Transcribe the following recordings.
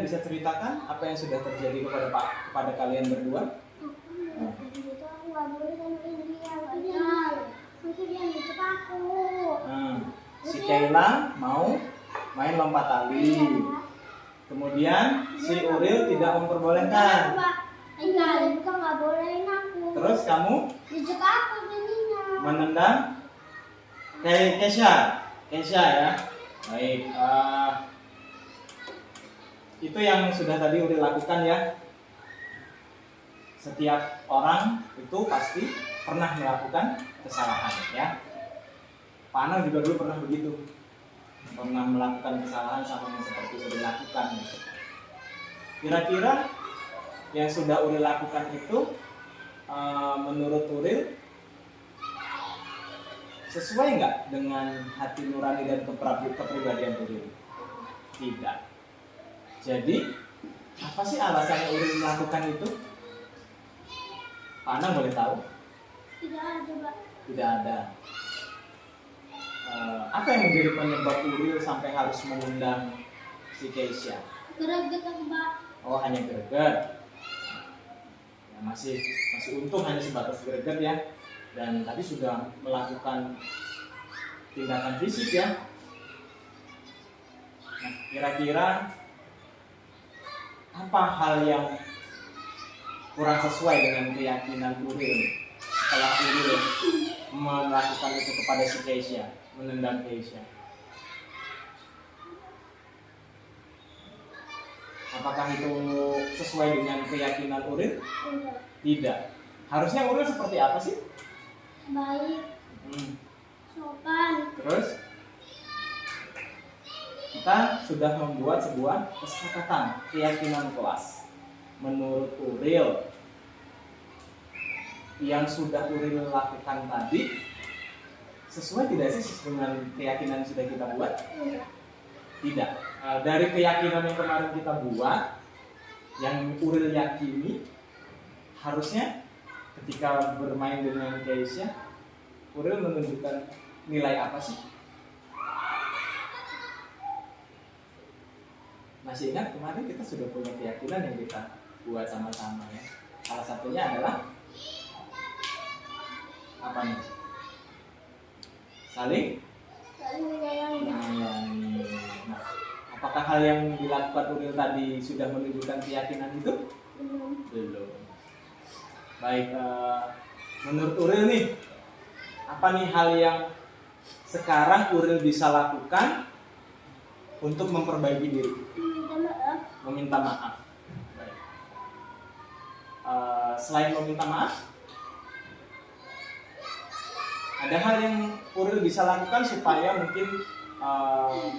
Bisa ceritakan apa yang sudah terjadi kepada kalian berdua? Si Kayla mau main lompat tali, kemudian si Uril tidak memperbolehkan. Terus kamu menendang Keisha ya. Baik. Itu yang sudah tadi Uril lakukan ya. Setiap orang itu pasti pernah melakukan kesalahan ya. Pak Anang juga dulu pernah begitu, pernah melakukan kesalahan sama yang seperti Uril lakukan. Kira-kira yang sudah Uril lakukan itu menurut Uril sesuai nggak dengan hati nurani dan kepribadian Uril? Tidak. Jadi, apa sih alasannya Uril melakukan itu? Pak Anang boleh tahu? Tidak ada, Pak. Tidak ada. Apa yang menjadi penyebab Uril sampai harus mengundang si Keisha? Greget, Pak. Oh, hanya greget. Ya, masih untung hanya sebatas greget ya. Dan tadi sudah melakukan tindakan fisik ya. Nah, kira-kira apa hal yang kurang sesuai dengan keyakinan Uril setelah Uril melakukan itu kepada si Keisha, menendang Keisha? Apakah itu sesuai dengan keyakinan Uril? Tidak. Harusnya Uril seperti apa sih? Baik. Sopan. Terus kita sudah membuat sebuah kesepakatan keyakinan kelas. Menurut Uril, yang sudah Uril lakukan tadi sesuai tidak sih dengan keyakinan yang sudah kita buat? Tidak. Dari keyakinan yang kemarin kita buat, yang Uril yakini, harusnya ketika bermain dengan Keisha, Uril menunjukkan nilai apa sih? Masih ingat kemarin kita sudah punya keyakinan yang kita buat sama-sama ya. Salah satunya adalah apa nih? Saling menyayangi. Nah, apakah hal yang dilakukan Uril tadi sudah menunjukkan keyakinan itu? Belum. Baik, menurut Uril nih, apa nih hal yang sekarang Uril bisa lakukan untuk memperbaiki diri? Meminta maaf. Baik. Selain meminta maaf, ada hal yang Uril bisa lakukan supaya mungkin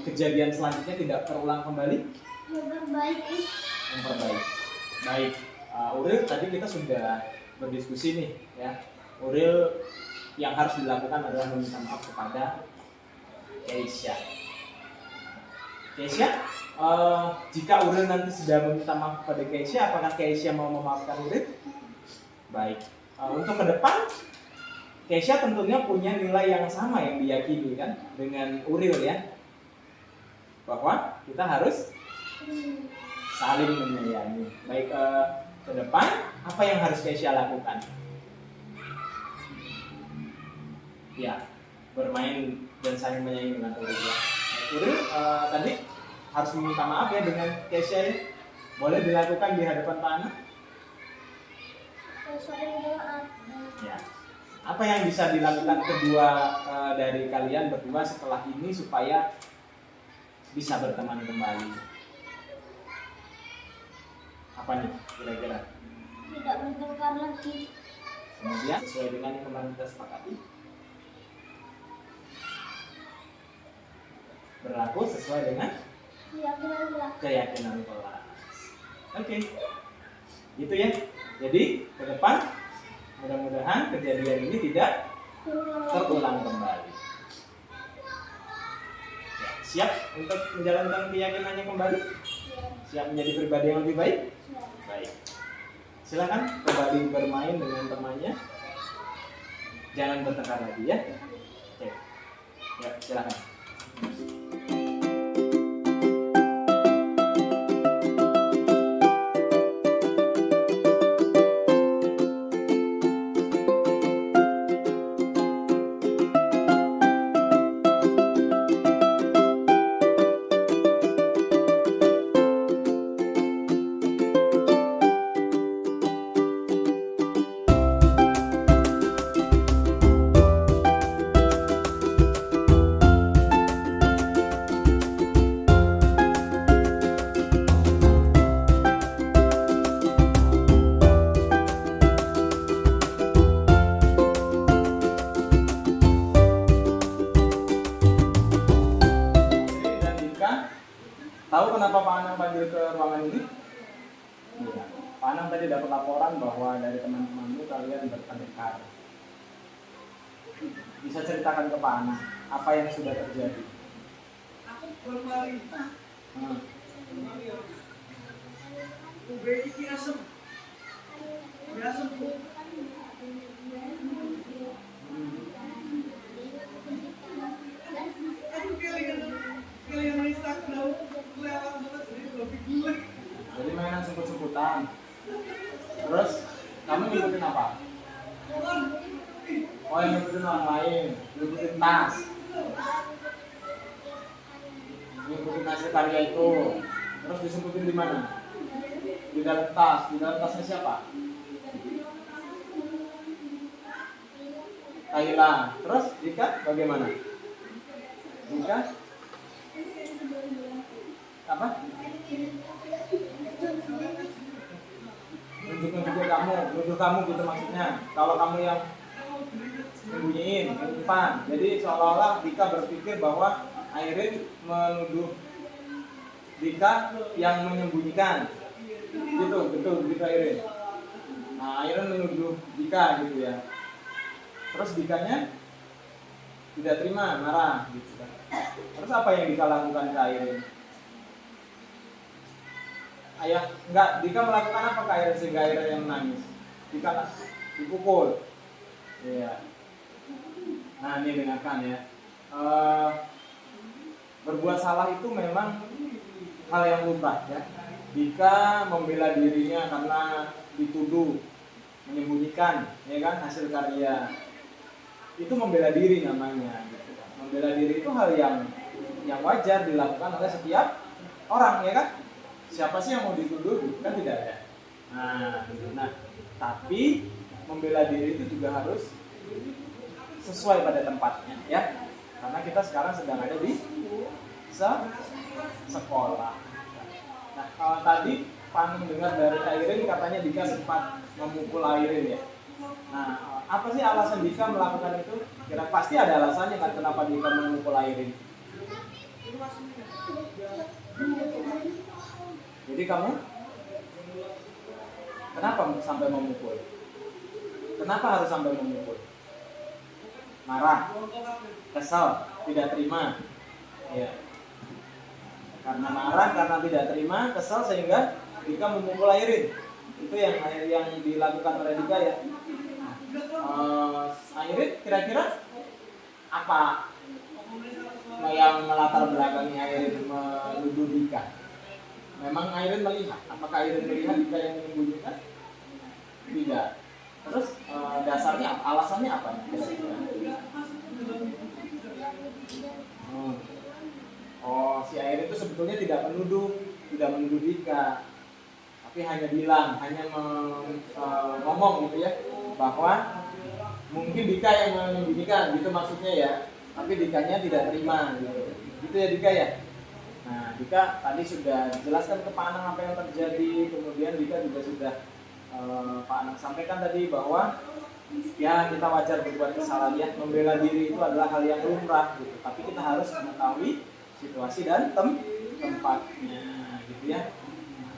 kejadian selanjutnya tidak terulang kembali? Memperbaiki. Baik. Uril tadi kita sudah berdiskusi nih ya. Uril yang harus dilakukan adalah meminta maaf kepada Keisha. Jika Uril nanti sudah meminta maaf kepada Keisha, apakah Keisha mau memaafkan Uril? Baik. Untuk ke depan, Keisha tentunya punya nilai yang sama yang diyakini kan dengan Uril ya, bahwa kita harus saling menyayangi. Baik, ke depan apa yang harus Keisha lakukan? Ya, bermain dan saling menyayangi dengan Uril ya. Uril tadi harus meminta maaf ya dengan Keisha ya. Boleh dilakukan di hadapan Pak Ana? Ya. Apa yang bisa dilakukan kedua dari kalian berdua setelah ini supaya bisa berteman kembali? Apa nih kira-kira? Tidak bertengkar lagi. Kemudian sesuai dengan yang kemarin kita sepakati, berlaku sesuai dengan keyakinan kelas. Oke. Gitu ya. Jadi ke depan mudah-mudahan kejadian ini tidak terulang kembali. Ya, siap untuk menjalankan keyakinannya kembali? Siap menjadi pribadi yang lebih baik? Baik. Silakan kembali bermain dengan temannya. Jangan bertengkar lagi ya. Oke. Ya, silakan. Tahu kenapa Pak Anang panggil ke ruangan ini? Iya. Pak Anang tadi dapat laporan bahwa dari teman-temanmu kalian bertengkar. Bisa ceritakan ke Pak Anang apa yang sudah terjadi? Jadi mainan sebut-sebutan. Terus kamu ngikutin apa? Oh, yang ngikutin orang lain, ngikutin tas. Ngikutin hasil karya itu. Terus disemputin di mana? Di dalam tas. Di dalam tasnya siapa? Kaila. Terus Dika bagaimana? Dika? Apa? Nuduh kamu gitu maksudnya. Kalau kamu yang nyembunyiin, menyimpan. Jadi seolah-olah Dika berpikir bahwa Airin menuduh Dika yang menyembunyikan. Gitu, betul gitu Airin. Nah, Airin menuduh Dika gitu ya. Terus Dikanya tidak terima, marah gitu kan. Terus apa yang Dika lakukan ke Airin? Ayah, enggak, Dika melakukan apa ke Airin sehingga Airin yang menangis? Dika dipukul. Iya. Nah, ini dengarkan ya. Berbuat salah itu memang hal yang lumrah ya. Dika membela dirinya karena dituduh menyembunyikan, ya kan, hasil karya. Itu membela diri namanya. Gitu kan. Membela diri itu hal yang wajar dilakukan oleh setiap orang, ya kan? Siapa sih yang mau dituduh? Kan tidak ada. Nah, tapi membela diri itu juga harus sesuai pada tempatnya, ya. Karena kita sekarang sedang ada di sekolah. Nah, kalau tadi Pan dengar dari Airin katanya Dika sempat memukul Airin ya. Nah, apa sih alasan Dika melakukan itu? Kira pasti ada alasannya kan kenapa Dika memukul Airin. Jadi kamu kenapa sampai memukul? Kenapa harus sampai memukul? Marah, kesal, tidak terima. Ya. Karena marah, karena tidak terima, kesal sehingga Dika memukul Airin. Itu yang dilakukan oleh Dika ya. Airin kira-kira apa yang melatar belakangi Airin menuduh Dika? Memang Airin melihat? Apakah Airin melihat Dika yang menyembunyikan? Tidak. Terus dasarnya, alasannya apa? Si Airin itu sebetulnya tidak menuduh Dika, tapi hanya bilang, hanya ngomong gitu ya, bahwa mungkin Dika yang menyembunyikan, gitu maksudnya ya. Tapi Dikanya tidak terima, gitu ya Dika ya. Nah, Dika tadi sudah jelaskan ke Pak Anang apa yang terjadi, kemudian Dika juga sudah Pak Anang sampaikan tadi bahwa ya kita wajar berbuat kesalahan ya, membela diri itu adalah hal yang lumrah gitu. Tapi kita harus mengetahui situasi dan tempatnya gitu ya.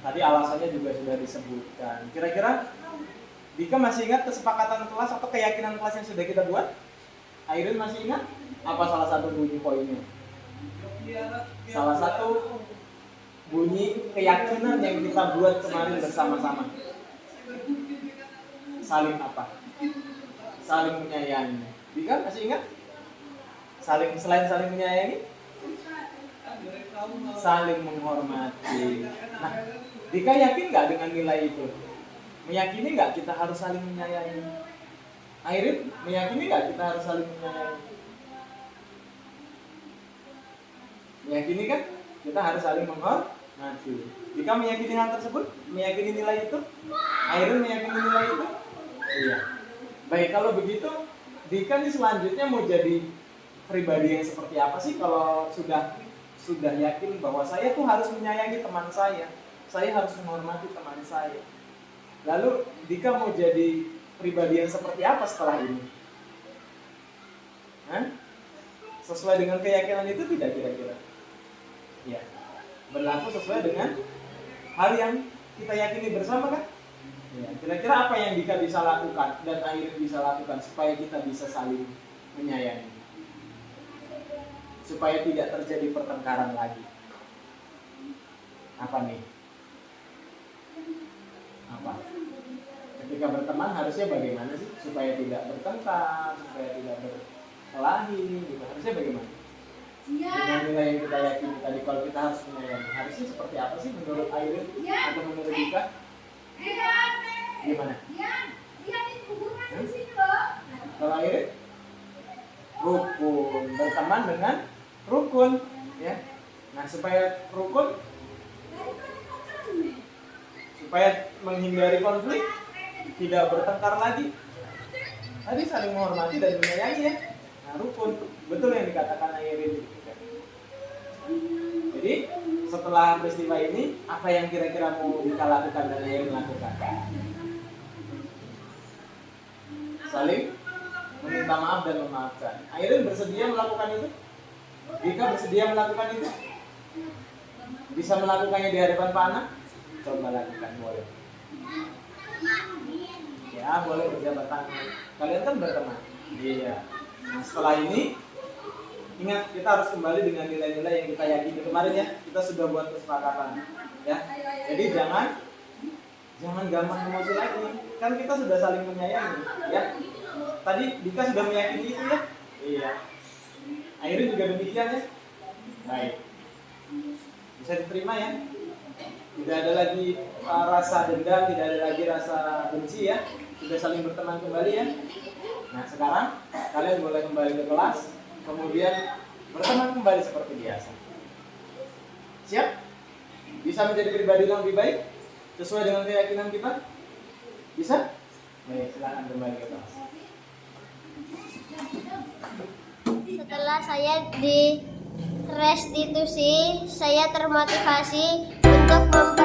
tadi alasannya juga sudah disebutkan. Kira-kira Dika masih ingat kesepakatan kelas atau keyakinan kelas yang sudah kita buat? Airin masih ingat? Apa salah satu bunyi poinnya? Salah satu bunyi keyakinan yang kita buat kemarin bersama-sama. Saling apa? Saling menyayangi. Dika masih ingat? Selain saling menyayangi, saling menghormati. Nah, Dika yakin nggak dengan nilai itu? Meyakini nggak kita harus saling menyayangi? Airin, meyakini nggak kita harus saling menyayangi? Meyakini kan? Kita harus saling menghormati. Dika meyakini hal tersebut? Meyakini nilai itu? Airin meyakini nilai itu? Iya. Baik, kalau begitu, Dika nih selanjutnya mau jadi pribadi yang seperti apa sih kalau sudah yakin bahwa saya tuh harus menyayangi teman saya harus menghormati teman saya. Lalu Dika mau jadi pribadi yang seperti apa setelah ini? Hah? Sesuai dengan keyakinan itu tidak kira-kira? Ya, berlaku sesuai dengan hal yang kita yakini bersama kan? Ya, kira-kira apa yang Dika bisa lakukan dan Airin bisa lakukan supaya kita bisa saling menyayangi? Supaya tidak terjadi pertengkaran lagi. Apa nih? Apa? Ketika berteman harusnya bagaimana sih? Supaya tidak bertengkar, supaya tidak berkelahi, gitu. Harusnya bagaimana? Dengan nilai yang kita yakini tadi, kalau kita harus menyayangi, harusnya seperti apa sih menurut Airin atau menurut Dika? Gimana? Kalau Airin? Rukun, berteman dengan rukun, ya. Nah, supaya rukun, supaya menghindari konflik, tidak bertengkar lagi, tadi saling menghormati dan menyayangi ya. Nah, rukun, betul yang dikatakan Airin. Jadi setelah peristiwa ini, apa yang kira-kira mau Dika lakukan dan Airin lakukan? Saling meminta maaf dan memaafkan. Airin bersedia melakukan itu? Dika bersedia melakukan itu? Bisa melakukannya di hadapan Pak Anak? Coba lakukan, boleh. Ya, boleh berjabat tangan. Kalian kan berteman. Iya. Nah, setelah ini, ingat kita harus kembali dengan nilai-nilai yang kita yakini kemarin ya. Kita sudah buat kesepakatan. Ya. Jadi jangan gampang emosi lagi. Kan kita sudah saling menyayangi. Ya. Tadi Dika sudah meyakini itu ya. Iya. Airin juga demikian ya. Baik. Bisa diterima ya. Tidak ada lagi rasa dendam, tidak ada lagi rasa benci ya. Sudah saling berteman kembali ya. Nah, sekarang kalian boleh kembali ke kelas, kemudian berteman kembali seperti biasa. Siap? Bisa menjadi pribadi yang lebih baik sesuai dengan keyakinan kita? Bisa? Baik, silakan kembali ke kelas. Setelah saya di restitusi, saya termotivasi untuk